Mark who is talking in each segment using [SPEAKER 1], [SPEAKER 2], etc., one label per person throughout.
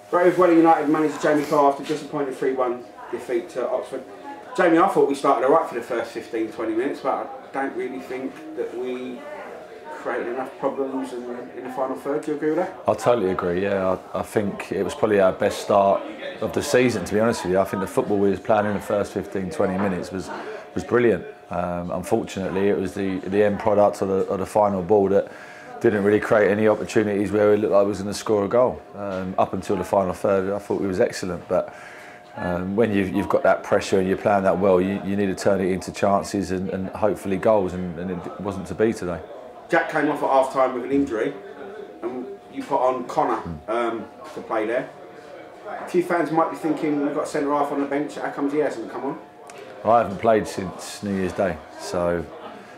[SPEAKER 1] Brave Welling United manager Jamie Coyle after disappointing 3-1 defeat to Oxford. Jamie, I thought we started alright for the first 15-20 minutes, but I don't really think that we created enough problems in the final third. Do you agree with that?
[SPEAKER 2] I totally agree, yeah. I think it was probably our best start of the season, to be honest with you. I think the football we was playing in the first 15-20 minutes was brilliant. Unfortunately, it was the end product of the final ball that didn't really create any opportunities where it looked like we was going to score a goal. Up until the final third, I thought we was excellent, but when you've got that pressure and you're playing that well, you need to turn it into chances and hopefully goals, and it wasn't to be today.
[SPEAKER 1] Jack came off at half-time with an injury, and you put on Connor to play there. A few fans might be thinking, we've got a centre-half on the bench, how comes he hasn't come on?
[SPEAKER 2] I haven't played since New Year's Day, so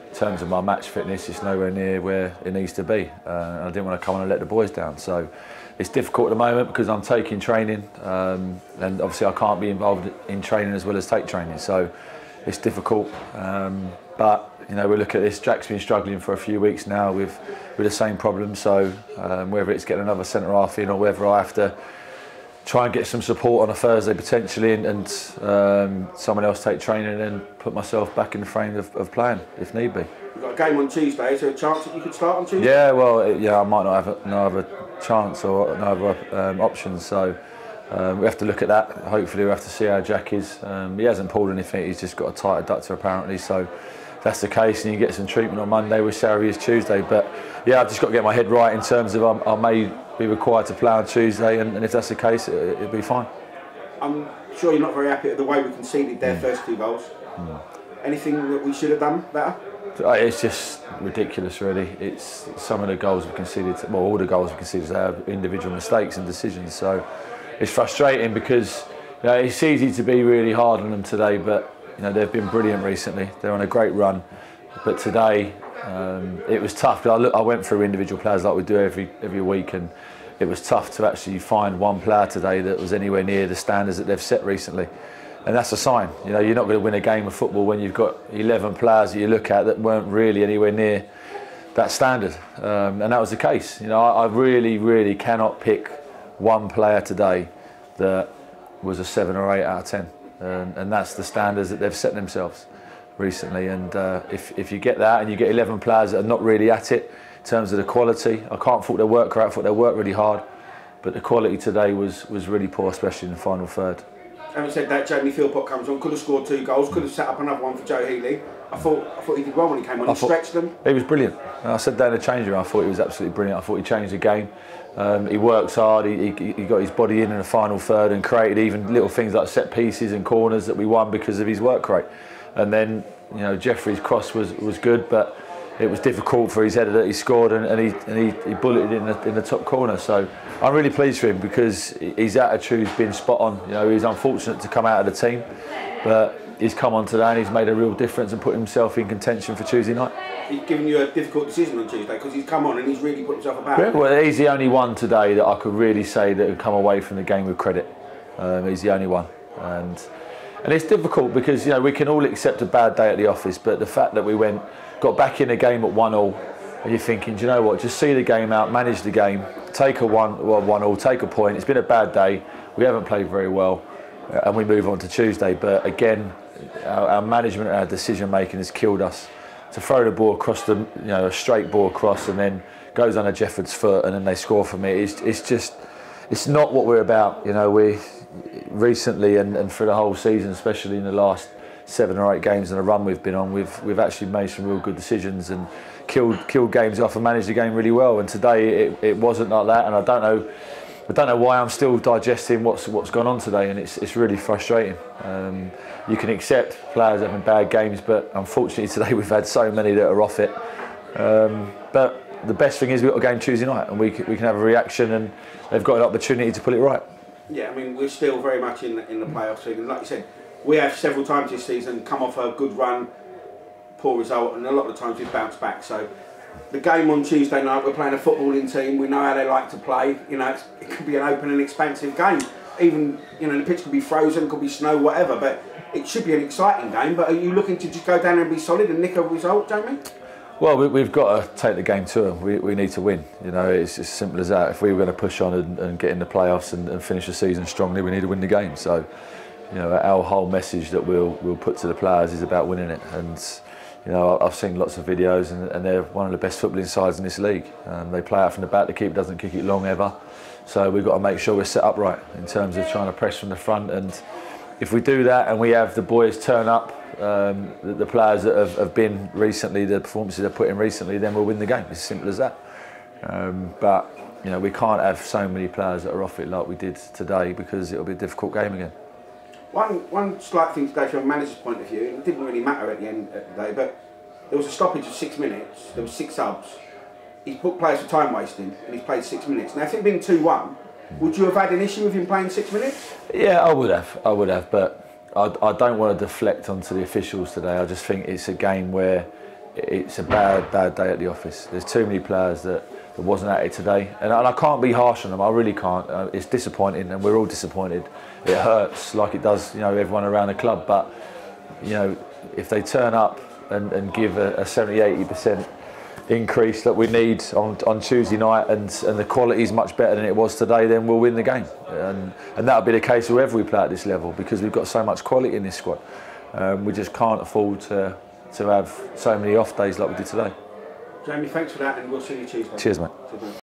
[SPEAKER 2] in terms of my match fitness, it's nowhere near where it needs to be. I didn't want to come on and let the boys down, so it's difficult at the moment because I'm taking training, and obviously I can't be involved in training as well as take training, so it's difficult. But you know, we look at this. Jack's been struggling for a few weeks now with the same problem. So whether it's getting another centre half in, or whether I have to try and get some support on a Thursday potentially, and someone else take training and put myself back in the frame of playing if need be.
[SPEAKER 1] We've got a game on Tuesday. Is there a chance that you could start on Tuesday?
[SPEAKER 2] Yeah, well, yeah, I might not have no other chance or no other options. So we have to look at that. Hopefully, we have to see how Jack is. He hasn't pulled anything. He's just got a tight adductor apparently. So if that's the case, and you get some treatment on Monday, with Sarah is Tuesday. But yeah, I've just got to get my head right in terms of I may be required to play on Tuesday, and if that's the case, it'll be fine. I'm
[SPEAKER 1] sure you're not very happy with the way we conceded their first 2 goals. Anything that we should have done better?
[SPEAKER 2] It's just ridiculous, really. It's some of the goals we conceded, well, all the goals we conceded have individual mistakes and decisions. So it's frustrating because you know, it's easy to be really hard on them today, but you know, they've been brilliant recently. They're on a great run, but today it was tough. I went through individual players like we do every week, and it was tough to actually find one player today that was anywhere near the standards that they've set recently. And that's a sign. You know, you're not going to win a game of football when you've got 11 players that you look at that weren't really anywhere near that standard. And that was the case. You know, I really cannot pick one player today that was a 7 or 8 out of 10. And that's the standards that they've set themselves recently. And if you get that and you get 11 players that are not really at it in terms of the quality, I can't fault their work. I thought they worked really hard, but the quality today was really poor, especially in the final third.
[SPEAKER 1] Having said that, Jamie Philpott comes on, could have scored 2 goals, could have set up another one for Joe Healy. I thought he did well when he came on. He stretched them.
[SPEAKER 2] He was brilliant. I said down the change room, I thought he was absolutely brilliant. I thought he changed the game. He works hard. He got his body in the final third and created even little things like set pieces and corners that we won because of his work rate. And then, you know, Jeffrey's cross was good, but it was difficult for his header that he scored, and he bulleted it in the top corner. So I'm really pleased for him because his attitude's been spot on. You know, he's unfortunate to come out of the team, but he's come on today and he's made a real difference and put himself in contention for Tuesday night. He's
[SPEAKER 1] given you a difficult decision on Tuesday because he's come on and he's really put himself about.
[SPEAKER 2] Yeah, well, he's the only one today that I could really say that had come away from the game with credit. He's the only one, and it's difficult because you know we can all accept a bad day at the office, but the fact that we got back in the game at 1-1, and you're thinking, do you know what? Just see the game out, manage the game, take a 1-1, take a point. It's been a bad day. We haven't played very well, and we move on to Tuesday. But again, our management and our decision making has killed us. To throw the ball across a straight ball across, and then goes under Jefford's foot, and then they score from it. It's not what we're about. You know, we recently and for the whole season, especially in the last 7 or 8 games in a run we've been on, we've actually made some real good decisions and killed games off and managed the game really well. And today it wasn't like that, and I don't know why I'm still digesting what's gone on today, and it's really frustrating. You can accept players having bad games, but unfortunately today we've had so many that are off it. But the best thing is we've got a game Tuesday night, and we can have a reaction, and they've got an opportunity to put it right.
[SPEAKER 1] Yeah, I mean we're still very much in the playoffs, and like you said, we have several times this season come off a good run, poor result, and a lot of the times we've bounced back. So the game on Tuesday night, we're playing a footballing team. We know how they like to play. You know, it could be an open and expansive game. Even, you know, the pitch could be frozen, could be snow, whatever. But it should be an exciting game. But are you looking to just go down there and be solid and nick a result, Jamie?
[SPEAKER 2] Well, we've got to take the game to them. We need to win. You know, it's as simple as that. If we were going to push on and get in the playoffs and finish the season strongly, we need to win the game. So, you know, our whole message that we'll put to the players is about winning it. And, you know, I've seen lots of videos, and they're one of the best footballing sides in this league. They play out from the back. The keeper doesn't kick it long ever. So we've got to make sure we're set up right in terms of trying to press from the front. And if we do that and we have the boys turn up, the players that have been recently, the performances they've put in recently, then we'll win the game. It's as simple as that. But you know, we can't have so many players that are off it like we did today, because it'll be a difficult game again.
[SPEAKER 1] One slight thing today from a manager's point of view, and it didn't really matter at the end of the day, but there was a stoppage of 6 minutes. There were 6 subs. He's put players for time wasting, and he's played 6 minutes. Now, if it had been 2-1, would you have had an issue with him playing 6 minutes?
[SPEAKER 2] Yeah, I would have, but I don't want to deflect onto the officials today. I just think it's a game where it's a bad day at the office. There's too many players that wasn't at it today, and I can't be harsh on them. I really can't. It's disappointing, and we're all disappointed. It hurts like it does, you know, everyone around the club. But you know, if they turn up and give a 70-80% increase that we need on Tuesday night, and the quality is much better than it was today, then we'll win the game. And that'll be the case wherever we play at this level, because we've got so much quality in this squad. We just can't afford to have so many off days like we did today.
[SPEAKER 1] Jamie, thanks for that, and we'll see you Tuesday.
[SPEAKER 2] Cheers, mate.